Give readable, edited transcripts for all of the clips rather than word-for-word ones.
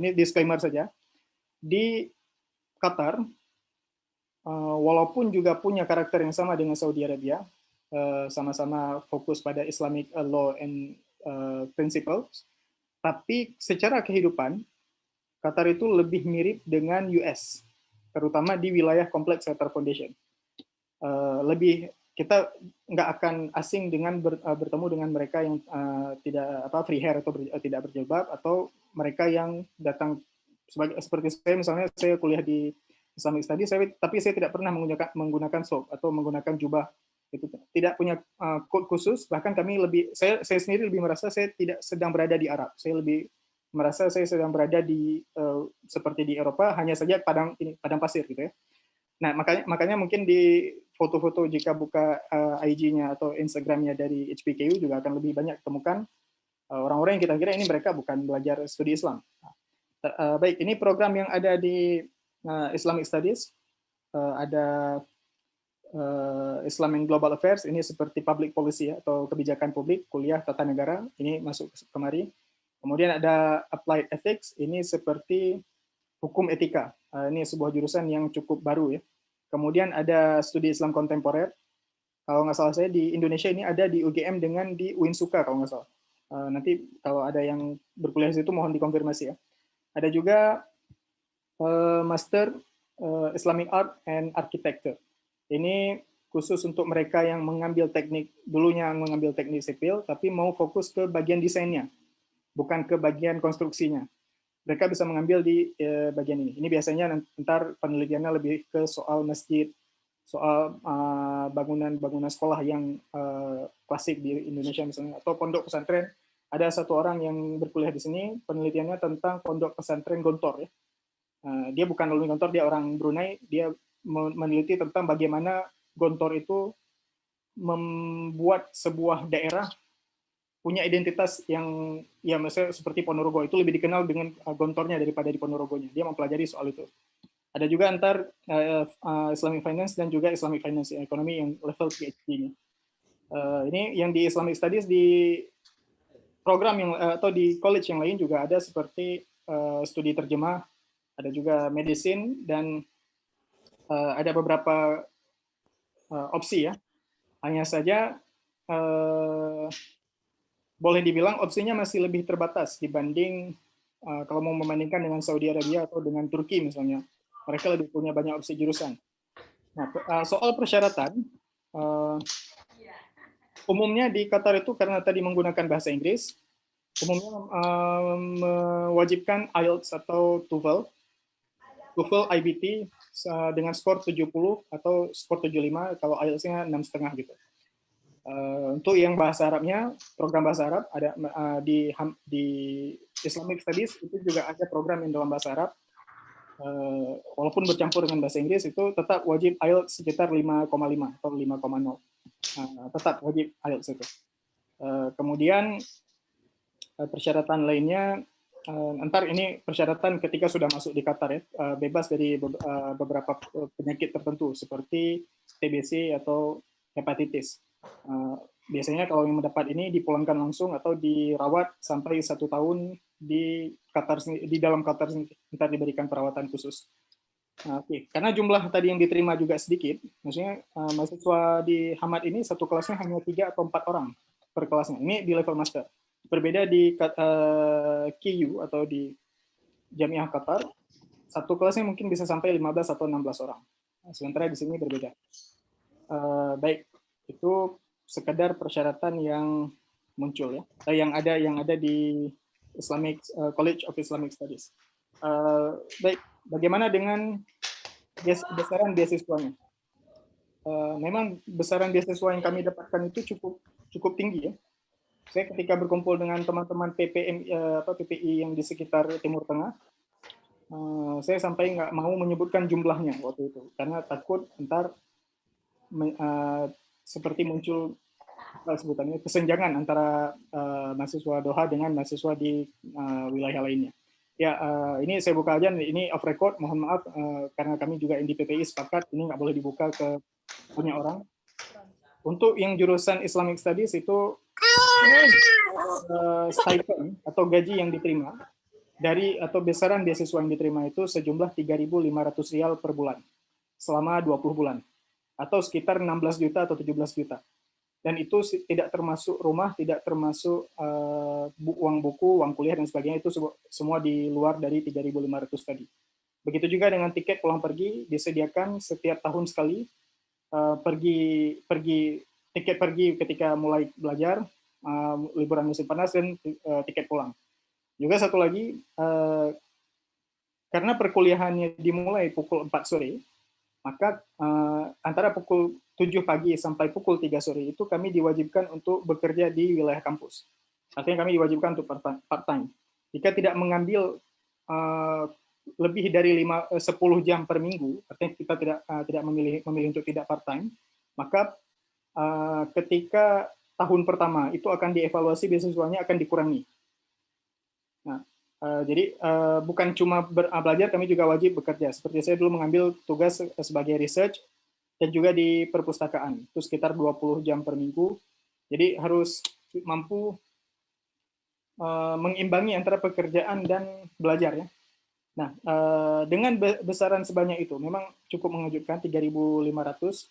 ini disclaimer saja, di Qatar, walaupun juga punya karakter yang sama dengan Saudi Arabia, sama-sama fokus pada Islamic law and principles, tapi secara kehidupan, Qatar itu lebih mirip dengan US, terutama di wilayah kompleks Qatar Foundation. Lebih kita nggak akan asing dengan bertemu dengan mereka yang tidak free hair atau tidak berjilbab, atau mereka yang datang seperti saya, misalnya saya kuliah di Islamic Studies, tapi saya tidak pernah menggunakan sok atau menggunakan jubah, itu tidak punya code khusus. Bahkan saya sendiri lebih merasa saya tidak sedang berada di Arab, saya lebih merasa saya sedang berada di seperti di Eropa, hanya saja padang pasir gitu ya. Nah, makanya mungkin di foto-foto jika buka IG-nya atau Instagram-nya dari HPKU juga akan lebih banyak temukan orang-orang yang kita kira ini mereka bukan belajar studi Islam. Baik, ini program yang ada di Islamic Studies, ada Islam and Global Affairs, ini seperti public policy atau kebijakan publik, kuliah tata negara, ini masuk kemari. Kemudian ada Applied Ethics, ini seperti hukum etika, ini sebuah jurusan yang cukup baru ya. Kemudian ada studi Islam kontemporer, kalau nggak salah saya di Indonesia ini ada di UGM dengan di Uinsuka kalau nggak salah. Nanti kalau ada yang berkuliah di situ mohon dikonfirmasi ya. Ada juga Master Islamic Art and Architecture. Ini khusus untuk mereka yang mengambil dulunya mengambil teknik sipil, tapi mau fokus ke bagian desainnya, bukan ke bagian konstruksinya. Mereka bisa mengambil di bagian ini. Ini biasanya ntar penelitiannya lebih ke soal masjid, soal bangunan sekolah yang klasik di Indonesia misalnya, atau pondok pesantren. Ada satu orang yang berkuliah di sini, penelitiannya tentang pondok pesantren Gontor ya. Dia bukan alumni Gontor, dia orang Brunei, dia meneliti tentang bagaimana Gontor itu membuat sebuah daerah punya identitas yang ya misalnya seperti Ponorogo, itu lebih dikenal dengan Gontornya daripada di Ponorogonya. Dia mempelajari soal itu. Ada juga antar Islamic Finance dan juga Islamic Finance Economy yang level PhD-nya. Ini yang di Islamic Studies, di program yang atau di college yang lain juga ada seperti studi terjemah, ada juga medicine, dan ada beberapa opsi ya. Hanya saja boleh dibilang opsinya masih lebih terbatas dibanding kalau mau membandingkan dengan Saudi Arabia atau dengan Turki misalnya. Mereka lebih punya banyak opsi jurusan. Nah, soal persyaratan, umumnya di Qatar itu karena tadi menggunakan bahasa Inggris, umumnya mewajibkan IELTS atau TOEFL IBT dengan skor 70 atau skor 75, kalau IELTS-nya 6,5 gitu. Untuk yang bahasa Arabnya, program bahasa Arab ada di Islamic Studies itu juga ada program yang dalam bahasa Arab. Walaupun bercampur dengan bahasa Inggris, itu tetap wajib IELTS sekitar 5,5 atau 5,0. Tetap wajib IELTS itu. Kemudian persyaratan lainnya, antar ini persyaratan ketika sudah masuk di Qatar ya, bebas dari beberapa penyakit tertentu seperti TBC atau hepatitis. Biasanya kalau yang mendapat ini dipulangkan langsung atau dirawat sampai 1 tahun di Qatar, di dalam Qatar, ntar diberikan perawatan khusus. Oke. Karena jumlah tadi yang diterima juga sedikit, maksudnya mahasiswa di Hamad ini satu kelasnya hanya 3 atau 4 orang per kelasnya. Ini di level master. Berbeda di KU atau di Jamiah Qatar, satu kelasnya mungkin bisa sampai 15 atau 16 orang. Sementara di sini berbeda. Baik, itu sekedar persyaratan yang muncul ya, yang ada di Islamic College of Islamic Studies. Baik, bagaimana dengan besaran beasiswanya? Memang besaran beasiswa yang kami dapatkan itu cukup tinggi ya. Saya ketika berkumpul dengan teman-teman PPI yang di sekitar Timur Tengah, saya sampai nggak mau menyebutkan jumlahnya waktu itu karena takut ntar seperti muncul sebutannya kesenjangan antara mahasiswa Doha dengan mahasiswa di wilayah lainnya. Ya, ini saya buka aja, ini off record, mohon maaf karena kami juga yang di PPI sepakat ini nggak boleh dibuka ke punya orang. Untuk yang jurusan Islamic Studies itu stipend atau gaji yang diterima dari atau besaran beasiswa yang diterima itu sejumlah 3.500 rial per bulan selama 20 bulan atau sekitar 16 juta atau 17 juta. Dan itu tidak termasuk rumah, tidak termasuk uang buku, uang kuliah dan sebagainya, itu semua di luar dari 3.500 tadi. Begitu juga dengan tiket pulang pergi, disediakan setiap tahun sekali, tiket pergi ketika mulai belajar, liburan musim panas, dan tiket pulang. Juga satu lagi, karena perkuliahannya dimulai pukul 4 sore, maka antara pukul 7 pagi sampai pukul 3 sore itu kami diwajibkan untuk bekerja di wilayah kampus. Artinya kami diwajibkan untuk part-time. Jika tidak mengambil lebih dari 10 jam per minggu, artinya kita tidak memilih untuk tidak part-time, maka ketika tahun pertama itu akan dievaluasi beasiswanya akan dikurangi. Nah, jadi bukan cuma belajar, kami juga wajib bekerja. Seperti saya dulu mengambil tugas sebagai research dan juga di perpustakaan. Itu sekitar 20 jam per minggu. Jadi harus mampu mengimbangi antara pekerjaan dan belajar ya. Nah, dengan besaran sebanyak itu memang cukup mengejutkan, 3.500.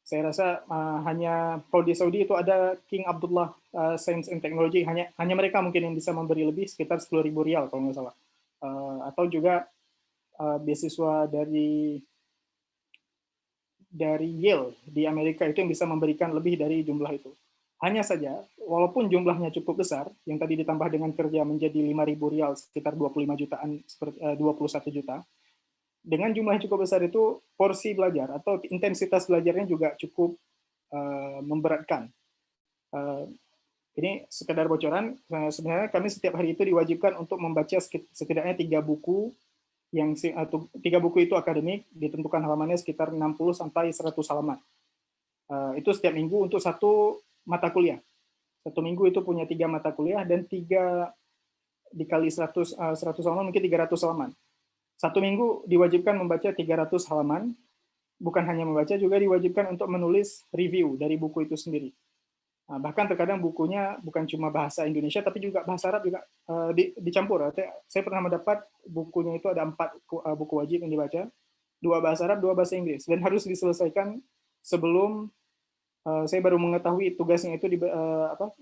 Saya rasa hanya kalau di Saudi itu ada King Abdullah Science and Technology, hanya mereka mungkin yang bisa memberi lebih, sekitar 10.000 rial kalau nggak salah. Atau juga beasiswa dari Yale di Amerika itu yang bisa memberikan lebih dari jumlah itu. Hanya saja, walaupun jumlahnya cukup besar, yang tadi ditambah dengan kerja menjadi 5.000 rial, sekitar 25 jutaan, 21 juta, dengan jumlah yang cukup besar itu, porsi belajar atau intensitas belajarnya juga cukup memberatkan. Ini sekedar bocoran, sebenarnya kami setiap hari itu diwajibkan untuk membaca setidaknya 3 buku, yang 3 buku itu akademik, ditentukan halamannya sekitar 60 sampai 100 halaman. Itu setiap minggu untuk satu mata kuliah. Satu minggu itu punya 3 mata kuliah, dan 3 dikali 100 halaman mungkin 300 halaman. Satu minggu diwajibkan membaca 300 halaman, bukan hanya membaca, juga diwajibkan untuk menulis review dari buku itu sendiri. Nah, bahkan terkadang bukunya bukan cuma bahasa Indonesia, tapi juga bahasa Arab juga dicampur. Saya pernah mendapat bukunya itu ada 4 buku wajib yang dibaca, 2 bahasa Arab, 2 bahasa Inggris, dan harus diselesaikan sebelum saya baru mengetahui tugasnya itu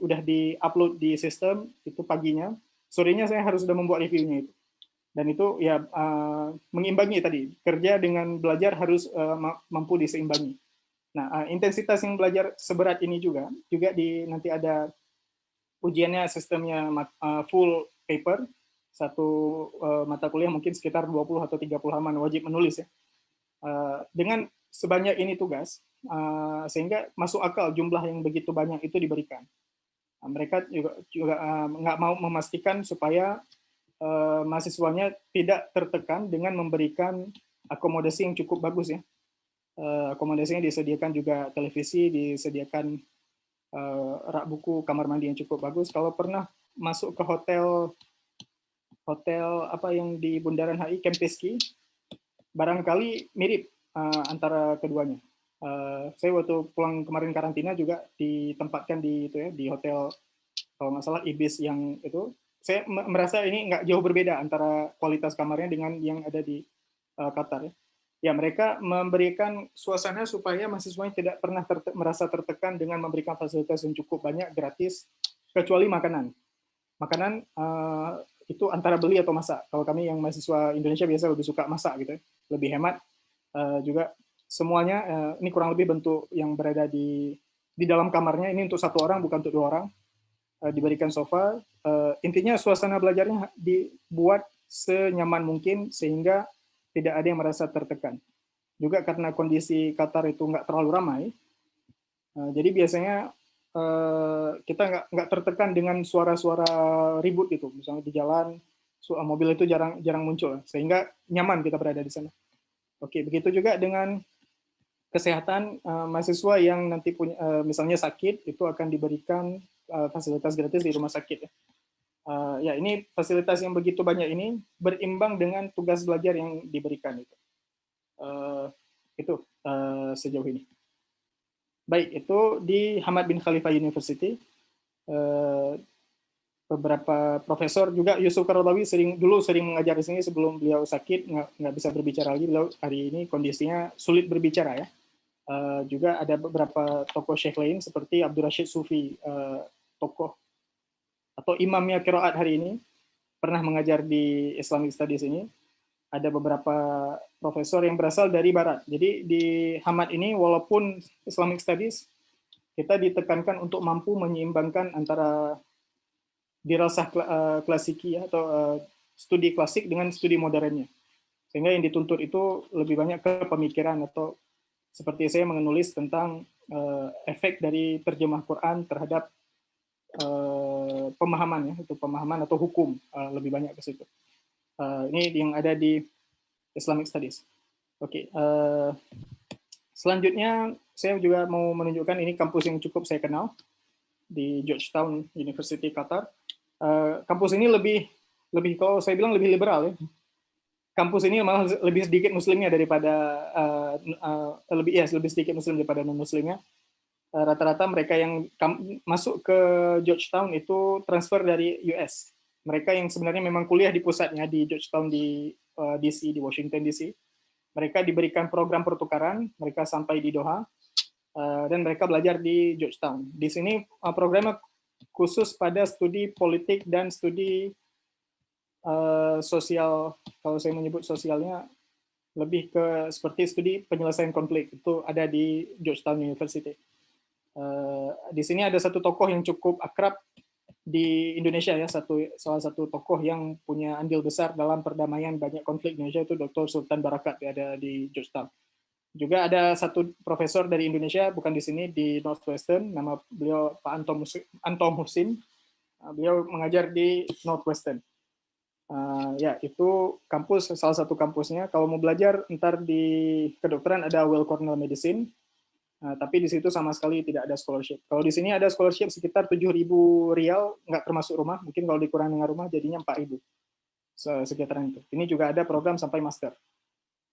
udah di-upload di sistem itu paginya, sorenya saya harus sudah membuat reviewnya itu. Dan itu ya mengimbangi tadi, kerja dengan belajar harus mampu diseimbangi. Nah, intensitas yang belajar seberat ini juga nanti ada ujiannya, sistemnya full paper, satu mata kuliah mungkin sekitar 20 atau 30 halaman wajib menulis ya. Dengan sebanyak ini tugas, sehingga masuk akal jumlah yang begitu banyak itu diberikan. Mereka juga nggak mau memastikan supaya mahasiswanya tidak tertekan dengan memberikan akomodasi yang cukup bagus ya. Akomodasinya disediakan juga televisi, disediakan rak buku, kamar mandi yang cukup bagus. Kalau pernah masuk ke hotel apa yang di Bundaran HI, Kempeski, barangkali mirip antara keduanya. Saya waktu pulang kemarin karantina juga ditempatkan di itu ya, di hotel kalau nggak salah Ibis yang itu. Saya merasa ini nggak jauh berbeda antara kualitas kamarnya dengan yang ada di Qatar. Ya, mereka memberikan suasana supaya mahasiswanya tidak pernah merasa tertekan dengan memberikan fasilitas yang cukup banyak gratis, kecuali makanan. Makanan itu antara beli atau masak. Kalau kami yang mahasiswa Indonesia biasa lebih suka masak gitu, lebih hemat. Juga semuanya ini kurang lebih bentuk yang berada di dalam kamarnya, ini untuk 1 orang bukan untuk 2 orang. Diberikan sofa. Intinya suasana belajarnya dibuat senyaman mungkin sehingga tidak ada yang merasa tertekan. Juga karena kondisi Qatar itu nggak terlalu ramai, jadi biasanya kita nggak tertekan dengan suara-suara ribut gitu. Misalnya di jalan, mobil itu jarang muncul, sehingga nyaman kita berada di sana. Oke, begitu juga dengan kesehatan, mahasiswa yang nanti punya misalnya sakit, itu akan diberikan fasilitas gratis di rumah sakit ya. Ya, ini fasilitas yang begitu banyak ini berimbang dengan tugas belajar yang diberikan itu. Itu sejauh ini. Baik, itu di Hamad bin Khalifa University. beberapa profesor juga. Yusuf Qaradawi dulu sering mengajar di sini sebelum beliau sakit, nggak bisa berbicara lagi. Beliau hari ini kondisinya sulit berbicara ya. Juga ada beberapa tokoh syekh lain seperti Abdul Rashid Sufi, tokoh atau imamnya qiraat hari ini, pernah mengajar di Islamic Studies ini. Ada beberapa profesor yang berasal dari barat. Jadi di Hamad ini walaupun Islamic Studies, kita ditekankan untuk mampu menyeimbangkan antara dirasah klasiki atau studi klasik dengan studi modernnya. Sehingga yang dituntut itu lebih banyak ke pemikiran, atau seperti saya menulis tentang efek dari terjemah Quran terhadap pemahaman ya, itu pemahaman atau hukum, lebih banyak ke situ. Ini yang ada di Islamic Studies. Oke, selanjutnya saya juga mau menunjukkan ini kampus yang cukup saya kenal di Georgetown University Qatar. Kampus ini lebih kalau saya bilang lebih liberal ya. Kampus ini malah lebih sedikit muslimnya daripada lebih sedikit muslim daripada non muslimnya. Rata-rata mereka yang masuk ke Georgetown itu transfer dari US. Mereka yang sebenarnya memang kuliah di pusatnya di Georgetown di DC, di Washington DC. Mereka diberikan program pertukaran, mereka sampai di Doha, dan mereka belajar di Georgetown. Di sini programnya khusus pada studi politik dan studi sosial. Kalau saya menyebut sosialnya, lebih ke seperti studi penyelesaian konflik. Itu ada di Georgetown University. Di sini ada satu tokoh yang cukup akrab di Indonesia ya, salah satu tokoh yang punya andil besar dalam perdamaian banyak konflik Indonesia, itu Dr. Sultan Barakat, ada di Georgetown. Juga ada satu profesor dari Indonesia, bukan di sini, di Northwestern, nama beliau Pak Antom Husin. Beliau mengajar di Northwestern. Ya, itu kampus, salah satu kampusnya. Kalau mau belajar ntar di kedokteran ada Weill Cornell Medicine. Tapi di situ sama sekali tidak ada scholarship. Kalau di sini ada scholarship sekitar 7.000 rial, nggak termasuk rumah. Mungkin kalau dikurang dengan rumah jadinya 4.000 sekitaran itu. Ini juga ada program sampai master.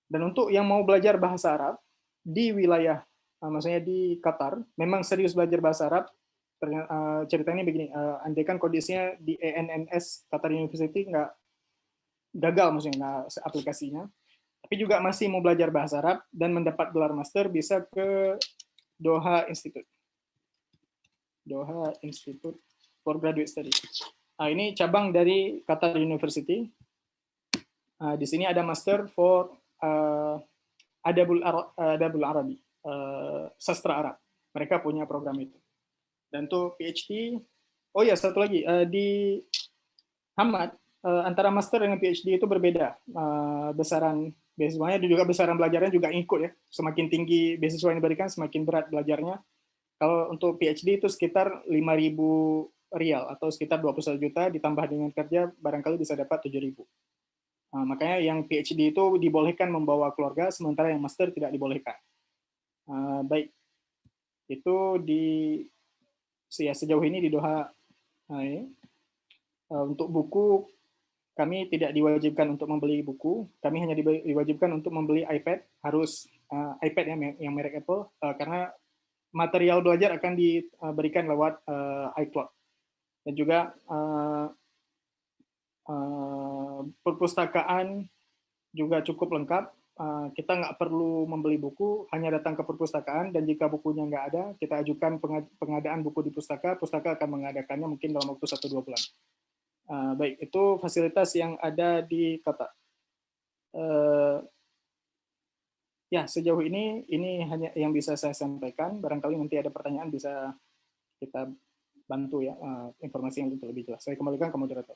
Dan untuk yang mau belajar bahasa Arab di wilayah, maksudnya di Qatar, memang serius belajar bahasa Arab. Ceritanya begini, andaikan kondisinya di ANNS Qatar University nggak gagal, maksudnya nggak aplikasinya, tapi juga masih mau belajar bahasa Arab dan mendapat gelar master, bisa ke Doha Institute. Doha Institute for Graduate Studies. Ini cabang dari Qatar University. Di sini ada master for Adabul Arabi, sastra Arab. Mereka punya program itu. Dan tuh PhD, oh ya satu lagi, di Hamad, antara master dengan PhD itu berbeda. Besaran beasiswanya dan juga besaran belajarnya juga ikut ya. Semakin tinggi beasiswa yang diberikan, semakin berat belajarnya. Kalau untuk PhD itu sekitar 5.000 rial atau sekitar 21 juta, ditambah dengan kerja barangkali bisa dapat 7.000. Makanya yang PhD itu dibolehkan membawa keluarga, sementara yang master tidak dibolehkan. Baik, itu sejauh ini di Doha. Untuk buku, kami tidak diwajibkan untuk membeli buku, kami hanya diwajibkan untuk membeli iPad, harus iPad yang merek Apple, karena material belajar akan diberikan lewat iCloud. Dan juga perpustakaan juga cukup lengkap. Kita nggak perlu membeli buku, hanya datang ke perpustakaan, dan jika bukunya nggak ada, kita ajukan pengadaan buku di pustaka akan mengadakannya mungkin dalam waktu 1-2 bulan. Baik, itu fasilitas yang ada di Qatar. Ya, sejauh ini hanya yang bisa saya sampaikan. Barangkali nanti ada pertanyaan bisa kita bantu ya, informasi yang lebih jelas. Saya kembalikan ke moderator.